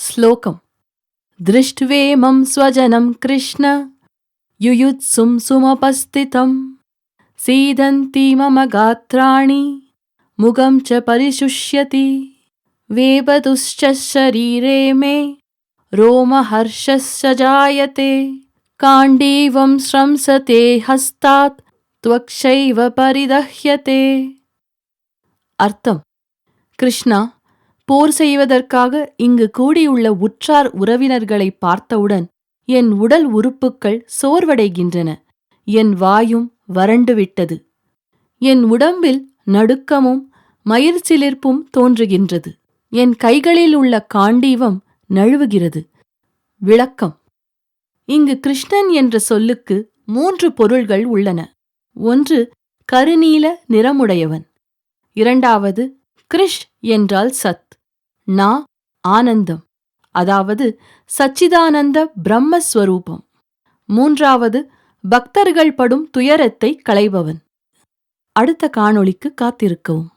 श्लोकम् दृष्ट्वेमं स्वजनं कृष्ण युयुत्सुं सुमपस्थितं सीदन्ति मम गात्राणि मुगं च परिशुष्यति वेपतुश्च शरीरे मे रोमहर्षश्च जायते काण्डीवं स्रंसते हस्तात् त्वक्षैव परिदह्यते. அர்த்தம்: கிருஷ்ணா, போர் செய்வதற்காக இங்கு கூடியுள்ள உற்றார் உறவினர்களை பார்த்தவுடன் என் உடல் உறுப்புக்கள் சோர்வடைகின்றன. என் வாயும் வறண்டுவிட்டது. என் உடம்பில் நடுக்கமும் மயிர்சிலிர்ப்பும் தோன்றுகின்றது. என் கைகளில் உள்ள காண்டீவம் நழுவுகிறது. விளக்கம்: இங்கு கிருஷ்ணன் என்ற சொல்லுக்கு 3 பொருள்கள் உள்ளன. 1. கருநீல நிறமுடையவன். 2. கிருஷ் என்றால் சத், நா ஆனந்தம், அதாவது சச்சிதானந்த பிரம்மஸ்வரூபம். 3. பக்தர்கள் படும் துயரத்தை களைபவன். அடுத்த காணொளிக்கு காத்திருக்கவும்.